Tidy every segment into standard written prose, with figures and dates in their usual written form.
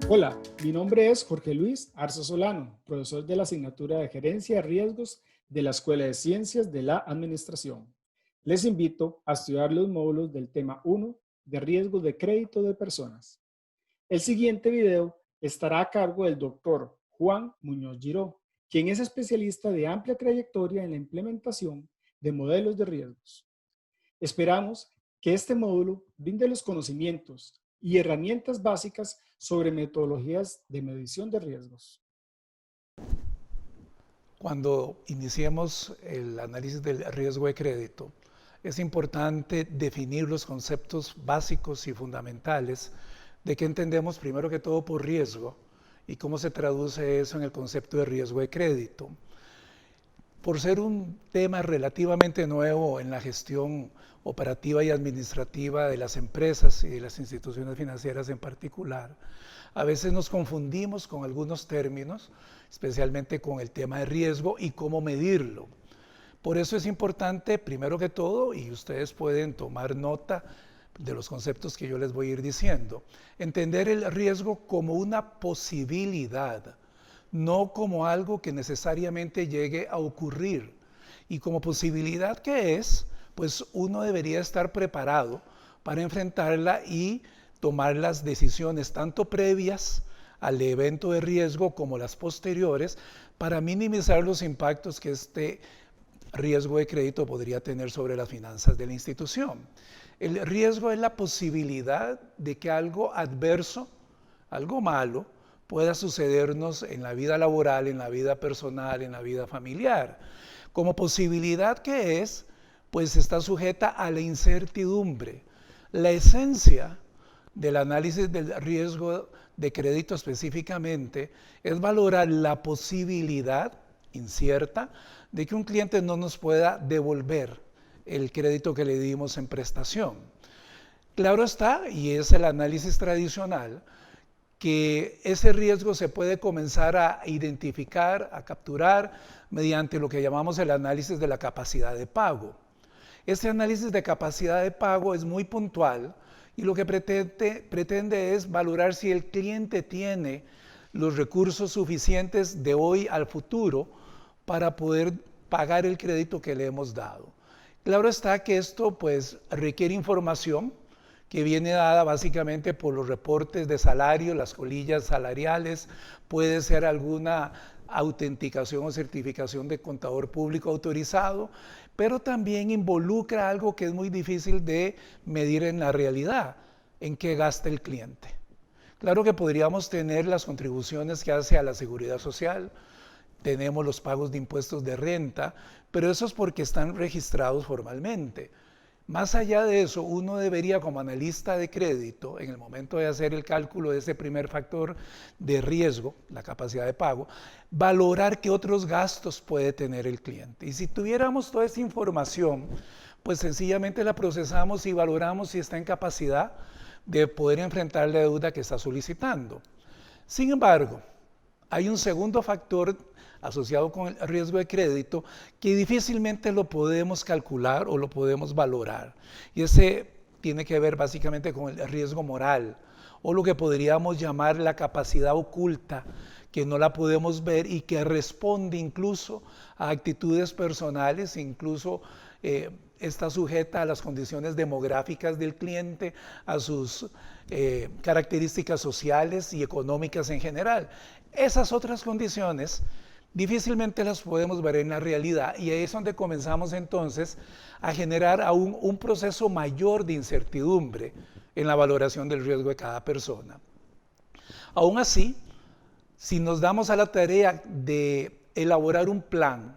Hola, mi nombre es Jorge Luis Arza Solano, profesor de la asignatura de Gerencia de Riesgos de la Escuela de Ciencias de la Administración. Les invito a estudiar los módulos del tema 1 de riesgos de crédito de personas. El siguiente video estará a cargo del doctor Juan Muñoz Giró, quien es especialista de amplia trayectoria en la implementación de modelos de riesgos. Esperamos que este módulo brinde los conocimientos y herramientas básicas sobre metodologías de medición de riesgos. Cuando iniciemos el análisis del riesgo de crédito, es importante definir los conceptos básicos y fundamentales de qué entendemos primero que todo por riesgo y cómo se traduce eso en el concepto de riesgo de crédito. Por ser un tema relativamente nuevo en la gestión operativa y administrativa de las empresas y de las instituciones financieras en particular, a veces nos confundimos con algunos términos, especialmente con el tema de riesgo y cómo medirlo. Por eso es importante, primero que todo, y ustedes pueden tomar nota de los conceptos que yo les voy a ir diciendo, entender el riesgo como una posibilidad, no como algo que necesariamente llegue a ocurrir. Y como posibilidad que es, pues uno debería estar preparado para enfrentarla y tomar las decisiones tanto previas al evento de riesgo como las posteriores para minimizar los impactos que este riesgo de crédito podría tener sobre las finanzas de la institución. El riesgo es la posibilidad de que algo adverso, algo malo, pueda sucedernos en la vida laboral, en la vida personal, en la vida familiar. Como posibilidad que es, pues está sujeta a la incertidumbre. La esencia del análisis del riesgo de crédito específicamente es valorar la posibilidad incierta de que un cliente no nos pueda devolver el crédito que le dimos en prestación. Claro está, y es el análisis tradicional, que ese riesgo se puede comenzar a identificar, a capturar mediante lo que llamamos el análisis de la capacidad de pago. Este análisis de capacidad de pago es muy puntual y lo que pretende es valorar si el cliente tiene los recursos suficientes de hoy al futuro para poder pagar el crédito que le hemos dado. Claro está que esto pues requiere información que viene dada básicamente por los reportes de salario, las colillas salariales, puede ser alguna autenticación o certificación de contador público autorizado, pero también involucra algo que es muy difícil de medir en la realidad, en qué gasta el cliente. Claro que podríamos tener las contribuciones que hace a la seguridad social, tenemos los pagos de impuestos de renta, pero eso es porque están registrados formalmente. Más allá de eso, uno debería como analista de crédito, en el momento de hacer el cálculo de ese primer factor de riesgo, la capacidad de pago, valorar qué otros gastos puede tener el cliente. Y si tuviéramos toda esa información, pues sencillamente la procesamos y valoramos si está en capacidad de poder enfrentar la deuda que está solicitando. Sin embargo, hay un segundo factor asociado con el riesgo de crédito que difícilmente lo podemos calcular o lo podemos valorar. Y ese tiene que ver básicamente con el riesgo moral o lo que podríamos llamar la capacidad oculta, que no la podemos ver y que responde incluso a actitudes personales, incluso está sujeta a las condiciones demográficas del cliente, a sus características sociales y económicas en general. Esas otras condiciones difícilmente las podemos ver en la realidad y ahí es donde comenzamos entonces a generar aún un proceso mayor de incertidumbre en la valoración del riesgo de cada persona. Aún así, si nos damos a la tarea de elaborar un plan,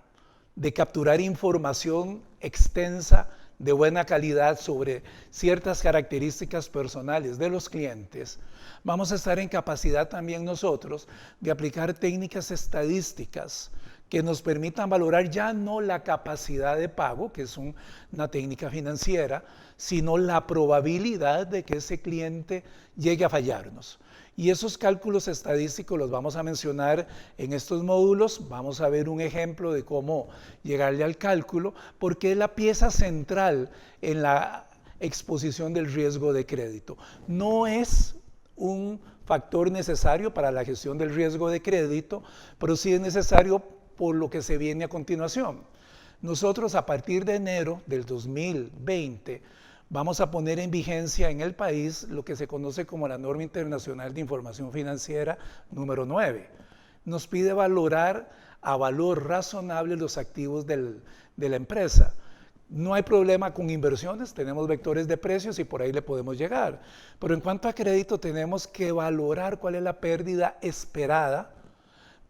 de capturar información extensa de buena calidad sobre ciertas características personales de los clientes, vamos a estar en capacidad también nosotros de aplicar técnicas estadísticas que nos permitan valorar ya no la capacidad de pago, que es una técnica financiera, sino la probabilidad de que ese cliente llegue a fallarnos. Y esos cálculos estadísticos los vamos a mencionar en estos módulos. Vamos a ver un ejemplo de cómo llegarle al cálculo, porque es la pieza central en la exposición del riesgo de crédito. No es un factor necesario para la gestión del riesgo de crédito, pero sí es necesario por lo que se viene a continuación. Nosotros a partir de enero del 2020 vamos a poner en vigencia en el país lo que se conoce como la Norma Internacional de Información Financiera número 9. Nos pide valorar a valor razonable los activos de la empresa. No hay problema con inversiones, tenemos vectores de precios y por ahí le podemos llegar. Pero en cuanto a crédito tenemos que valorar cuál es la pérdida esperada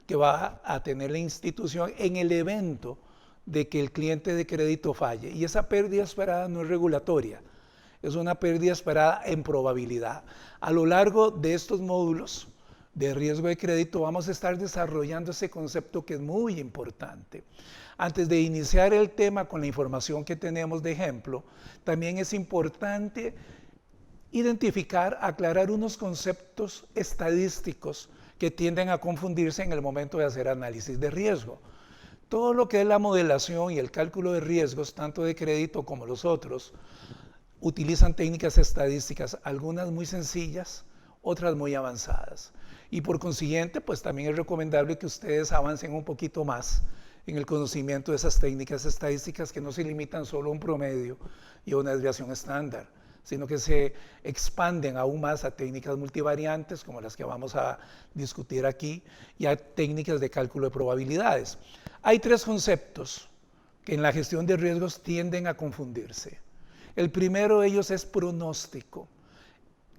que va a tener la institución en el evento de que el cliente de crédito falle. Y esa pérdida esperada no es regulatoria, es una pérdida esperada en probabilidad. A lo largo de estos módulos de riesgo de crédito vamos a estar desarrollando ese concepto que es muy importante. Antes de iniciar el tema con la información que tenemos de ejemplo, también es importante identificar, aclarar unos conceptos estadísticos que tienden a confundirse en el momento de hacer análisis de riesgo. Todo lo que es la modelación y el cálculo de riesgos, tanto de crédito como los otros, utilizan técnicas estadísticas, algunas muy sencillas, otras muy avanzadas. Y por consiguiente, pues también es recomendable que ustedes avancen un poquito más en el conocimiento de esas técnicas estadísticas que no se limitan solo a un promedio y a una desviación estándar, sino que se expanden aún más a técnicas multivariantes como las que vamos a discutir aquí y a técnicas de cálculo de probabilidades. Hay tres conceptos que en la gestión de riesgos tienden a confundirse. El primero de ellos es pronóstico.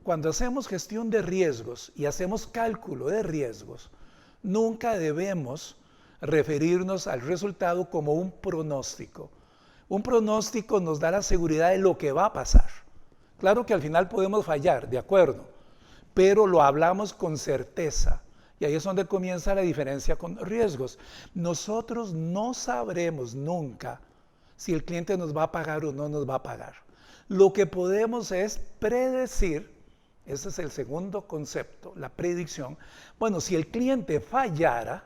Cuando hacemos gestión de riesgos y hacemos cálculo de riesgos, nunca debemos referirnos al resultado como un pronóstico. Un pronóstico nos da la seguridad de lo que va a pasar. Claro que al final podemos fallar, de acuerdo, pero lo hablamos con certeza. Y ahí es donde comienza la diferencia con riesgos. Nosotros no sabremos nunca si el cliente nos va a pagar o no nos va a pagar. Lo que podemos es predecir, ese es el segundo concepto, la predicción. Bueno, si el cliente fallara,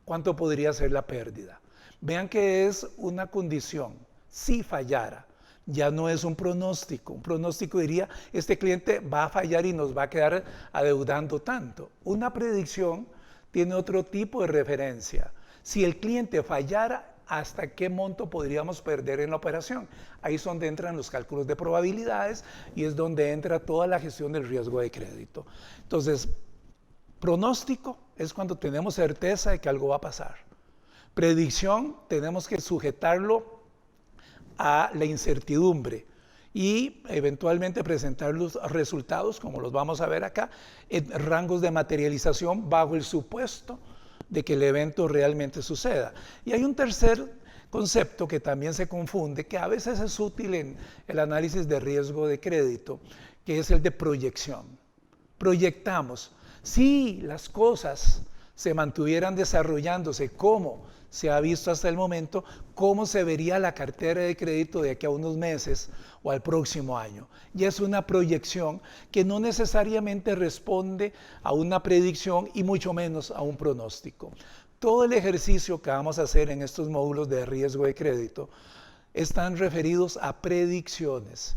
¿cuánto podría ser la pérdida? Vean que es una condición. Si fallara, ya no es un pronóstico. Un pronóstico diría, este cliente va a fallar y nos va a quedar adeudando tanto. Una predicción tiene otro tipo de referencia. Si el cliente fallara, ¿hasta qué monto podríamos perder en la operación? Ahí es donde entran los cálculos de probabilidades y es donde entra toda la gestión del riesgo de crédito. Entonces, pronóstico es cuando tenemos certeza de que algo va a pasar. Predicción, tenemos que sujetarlo a la incertidumbre y eventualmente presentar los resultados, como los vamos a ver acá, en rangos de materialización bajo el supuesto de que el evento realmente suceda. Y hay un tercer concepto que también se confunde, que a veces es útil en el análisis de riesgo de crédito, que es el de proyección. Proyectamos. Si las cosas se mantuvieran desarrollándose como se ha visto hasta el momento, cómo se vería la cartera de crédito de aquí a unos meses o al próximo año. Y es una proyección que no necesariamente responde a una predicción y mucho menos a un pronóstico. Todo el ejercicio que vamos a hacer en estos módulos de riesgo de crédito están referidos a predicciones.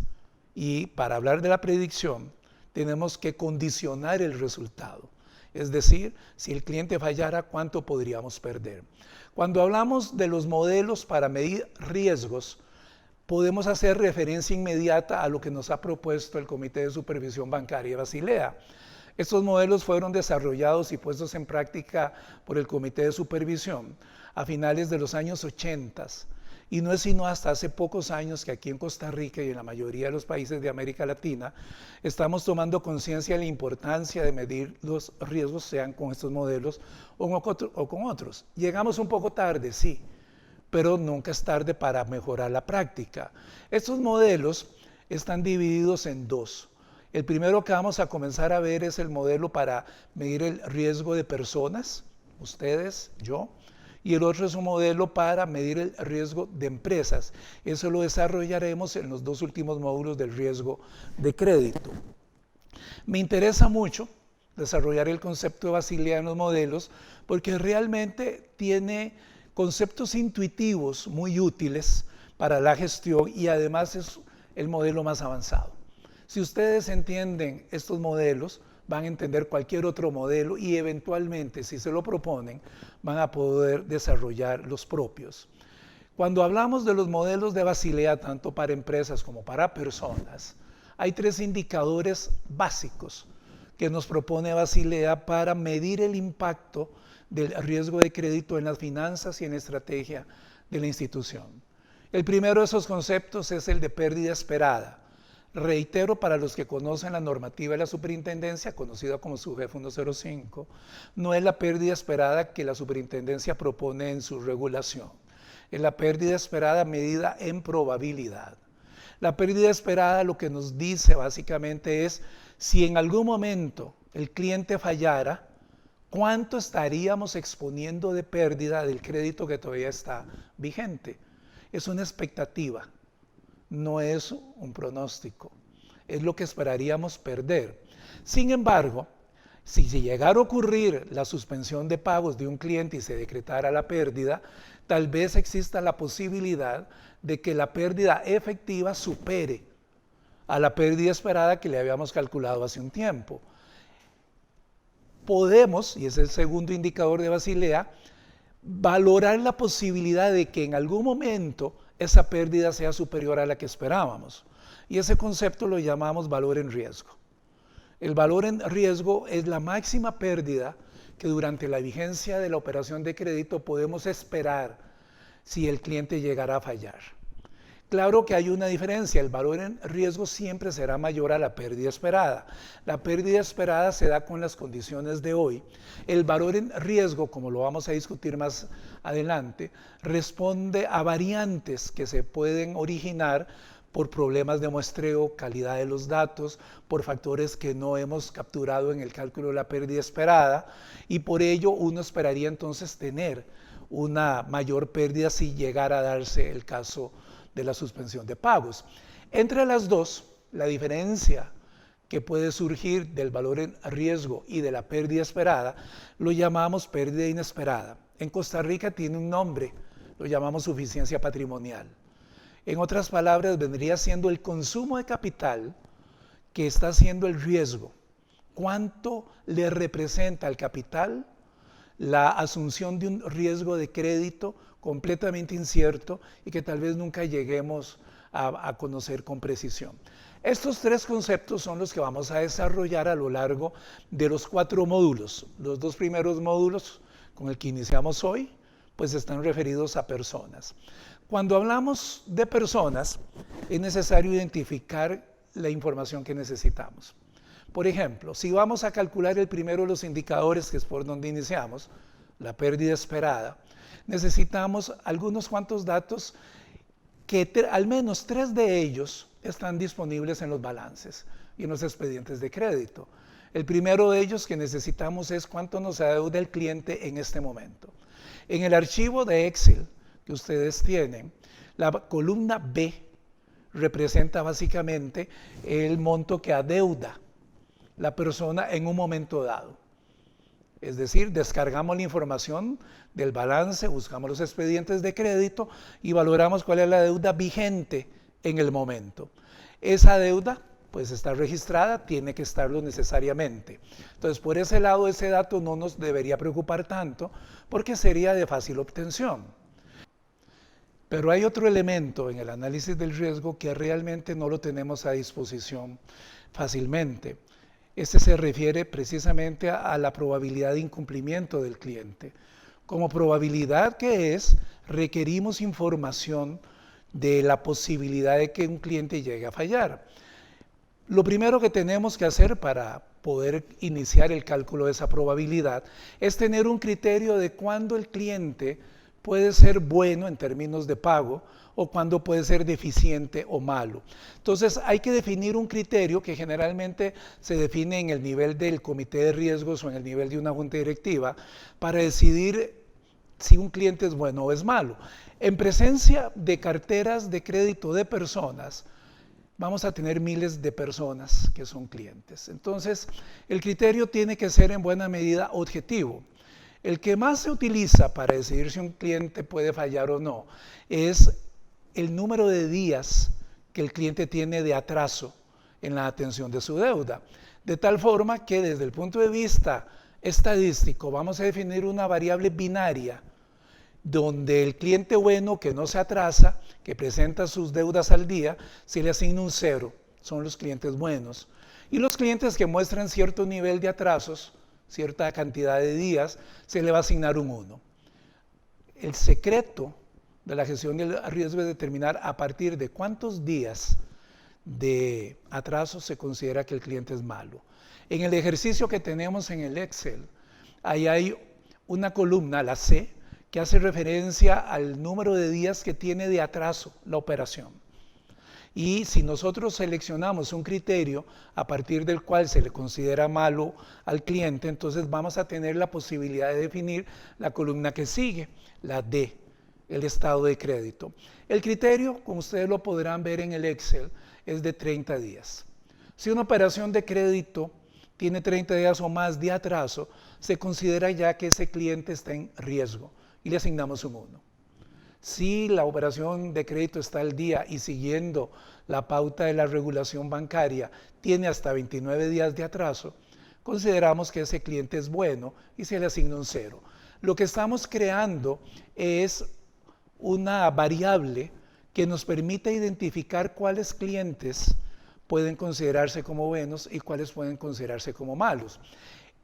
Y para hablar de la predicción, tenemos que condicionar el resultado. Es decir, si el cliente fallara, ¿cuánto podríamos perder? Cuando hablamos de los modelos para medir riesgos, podemos hacer referencia inmediata a lo que nos ha propuesto el Comité de Supervisión Bancaria de Basilea. Estos modelos fueron desarrollados y puestos en práctica por el Comité de Supervisión a finales de los años 80. Y no es sino hasta hace pocos años que aquí en Costa Rica y en la mayoría de los países de América Latina estamos tomando conciencia de la importancia de medir los riesgos, sean con estos modelos o con otros. Llegamos un poco tarde, sí, pero nunca es tarde para mejorar la práctica. Estos modelos están divididos en dos. El primero que vamos a comenzar a ver es el modelo para medir el riesgo de personas, ustedes, yo. Y el otro es un modelo para medir el riesgo de empresas. Eso lo desarrollaremos en los dos últimos módulos del riesgo de crédito. Me interesa mucho desarrollar el concepto de Basilea en los modelos porque realmente tiene conceptos intuitivos muy útiles para la gestión y además es el modelo más avanzado. Si ustedes entienden estos modelos, van a entender cualquier otro modelo y eventualmente, si se lo proponen, van a poder desarrollar los propios. Cuando hablamos de los modelos de Basilea, tanto para empresas como para personas, hay 3 indicadores básicos que nos propone Basilea para medir el impacto del riesgo de crédito en las finanzas y en la estrategia de la institución. El primero de esos conceptos es el de pérdida esperada. Reitero, para los que conocen la normativa de la superintendencia, conocida como SUGEF 105, no es la pérdida esperada que la superintendencia propone en su regulación. Es la pérdida esperada medida en probabilidad. La pérdida esperada lo que nos dice básicamente es si en algún momento el cliente fallara, ¿cuánto estaríamos exponiendo de pérdida del crédito que todavía está vigente? Es una expectativa, no es un pronóstico, es lo que esperaríamos perder. Sin embargo, si llegara a ocurrir la suspensión de pagos de un cliente y se decretara la pérdida, tal vez exista la posibilidad de que la pérdida efectiva supere a la pérdida esperada que le habíamos calculado hace un tiempo. Podemos, y es el segundo indicador de Basilea, valorar la posibilidad de que en algún momento esa pérdida sea superior a la que esperábamos. Y ese concepto lo llamamos valor en riesgo. El valor en riesgo es la máxima pérdida que durante la vigencia de la operación de crédito podemos esperar si el cliente llegara a fallar. Claro que hay una diferencia, el valor en riesgo siempre será mayor a la pérdida esperada. La pérdida esperada se da con las condiciones de hoy. El valor en riesgo, como lo vamos a discutir más adelante, responde a variantes que se pueden originar por problemas de muestreo, calidad de los datos, por factores que no hemos capturado en el cálculo de la pérdida esperada, y por ello uno esperaría entonces tener una mayor pérdida si llegara a darse el caso de la suspensión de pagos. Entre las dos, la diferencia que puede surgir del valor en riesgo y de la pérdida esperada, lo llamamos pérdida inesperada. En Costa Rica tiene un nombre, lo llamamos suficiencia patrimonial. En otras palabras, vendría siendo el consumo de capital que está haciendo el riesgo. ¿Cuánto le representa al capital la asunción de un riesgo de crédito completamente incierto y que tal vez nunca lleguemos a conocer con precisión? Estos 3 conceptos son los que vamos a desarrollar a lo largo de los 4 módulos. Los 2 primeros módulos con el que iniciamos hoy, pues están referidos a personas. Cuando hablamos de personas, es necesario identificar la información que necesitamos. Por ejemplo, si vamos a calcular el primero de los indicadores, que es por donde iniciamos, la pérdida esperada, necesitamos algunos cuantos datos que al menos 3 de ellos están disponibles en los balances y en los expedientes de crédito. El primero de ellos que necesitamos es cuánto nos adeuda el cliente en este momento. En el archivo de Excel que ustedes tienen, la columna B representa básicamente el monto que adeuda la persona en un momento dado. Es decir, descargamos la información del balance, buscamos los expedientes de crédito y valoramos cuál es la deuda vigente en el momento. Esa deuda pues está registrada, tiene que estarlo necesariamente. Entonces, por ese lado, ese dato no nos debería preocupar tanto porque sería de fácil obtención. Pero hay otro elemento en el análisis del riesgo que realmente no lo tenemos a disposición fácilmente. Este se refiere precisamente a la probabilidad de incumplimiento del cliente. Como probabilidad que es, requerimos información de la posibilidad de que un cliente llegue a fallar. Lo primero que tenemos que hacer para poder iniciar el cálculo de esa probabilidad es tener un criterio de cuándo el cliente puede ser bueno en términos de pago o cuándo puede ser deficiente o malo. Entonces hay que definir un criterio que generalmente se define en el nivel del comité de riesgos o en el nivel de una junta directiva para decidir si un cliente es bueno o es malo. En presencia de carteras de crédito de personas, vamos a tener miles de personas que son clientes. Entonces, el criterio tiene que ser en buena medida objetivo. El que más se utiliza para decidir si un cliente puede fallar o no es el número de días que el cliente tiene de atraso en la atención de su deuda. De tal forma que desde el punto de vista estadístico vamos a definir una variable binaria donde el cliente bueno que no se atrasa, que presenta sus deudas al día, se le asigna un 0, son los clientes buenos. Y los clientes que muestran cierto nivel de atrasos, cierta cantidad de días, se le va a asignar un 1. El secreto de la gestión del riesgo es determinar a partir de cuántos días de atraso se considera que el cliente es malo. En el ejercicio que tenemos en el Excel, ahí hay una columna, la C, que hace referencia al número de días que tiene de atraso la operación. Y si nosotros seleccionamos un criterio a partir del cual se le considera malo al cliente, entonces vamos a tener la posibilidad de definir la columna que sigue, la D, el estado de crédito. El criterio, como ustedes lo podrán ver en el Excel, es de 30 días. Si una operación de crédito tiene 30 días o más de atraso, se considera ya que ese cliente está en riesgo y le asignamos un 1. Si la operación de crédito está al día y siguiendo la pauta de la regulación bancaria tiene hasta 29 días de atraso, consideramos que ese cliente es bueno y se le asigna un 0. Lo que estamos creando es una variable que nos permite identificar cuáles clientes pueden considerarse como buenos y cuáles pueden considerarse como malos.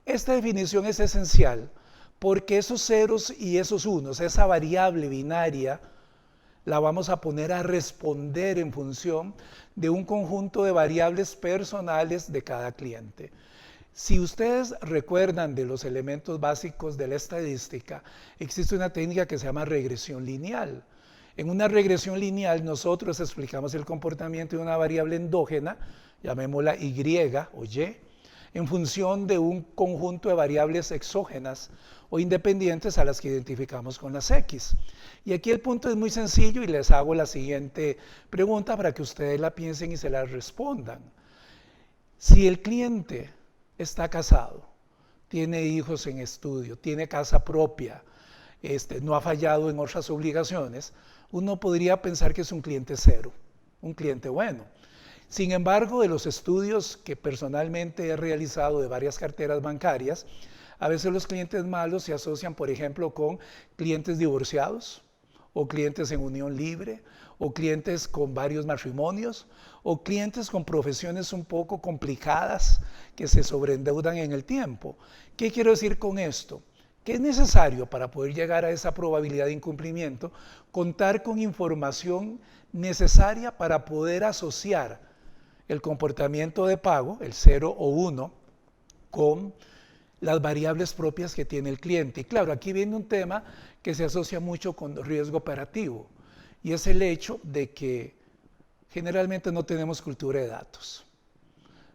Esta definición es esencial porque esos ceros y esos unos, esa variable binaria, la vamos a poner a responder en función de un conjunto de variables personales de cada cliente. Si ustedes recuerdan de los elementos básicos de la estadística, existe una técnica que se llama regresión lineal. En una regresión lineal nosotros explicamos el comportamiento de una variable endógena, llamémosla Y o Y, en función de un conjunto de variables exógenas o independientes a las que identificamos con las X. Y aquí el punto es muy sencillo y les hago la siguiente pregunta para que ustedes la piensen y se la respondan. Si el cliente está casado, tiene hijos en estudio, tiene casa propia, no ha fallado en otras obligaciones, uno podría pensar que es un cliente cero, un cliente bueno. Sin embargo, de los estudios que personalmente he realizado de varias carteras bancarias, a veces los clientes malos se asocian, por ejemplo, con clientes divorciados, o clientes en unión libre, o clientes con varios matrimonios, o clientes con profesiones un poco complicadas que se sobreendeudan en el tiempo. ¿Qué quiero decir con esto? Que es necesario para poder llegar a esa probabilidad de incumplimiento contar con información necesaria para poder asociar el comportamiento de pago, el 0 o 1, con las variables propias que tiene el cliente. Y claro, aquí viene un tema que se asocia mucho con riesgo operativo, y es el hecho de que generalmente no tenemos cultura de datos.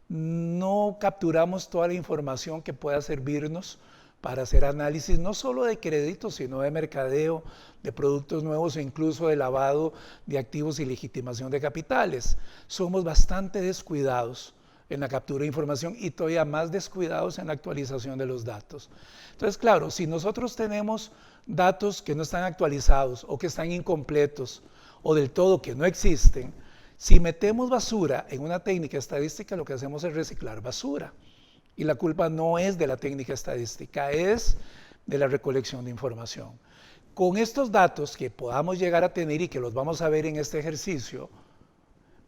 No capturamos toda la información que pueda servirnos para hacer análisis no solo de crédito, sino de mercadeo, de productos nuevos e incluso de lavado de activos y legitimación de capitales. Somos bastante descuidados en la captura de información y todavía más descuidados en la actualización de los datos. Entonces, claro, si nosotros tenemos datos que no están actualizados o que están incompletos o del todo que no existen, si metemos basura en una técnica estadística, lo que hacemos es reciclar basura. Y la culpa no es de la técnica estadística, es de la recolección de información. Con estos datos que podamos llegar a tener y que los vamos a ver en este ejercicio,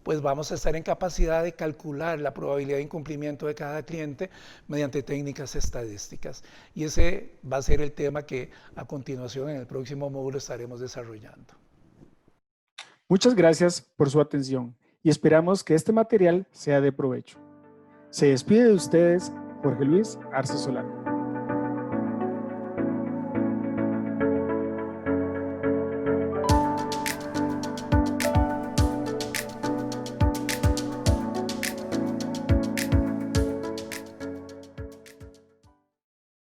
pues vamos a estar en capacidad de calcular la probabilidad de incumplimiento de cada cliente mediante técnicas estadísticas. Y ese va a ser el tema que a continuación en el próximo módulo estaremos desarrollando. Muchas gracias por su atención y esperamos que este material sea de provecho. Se despide de ustedes Jorge Luis Arce Solano.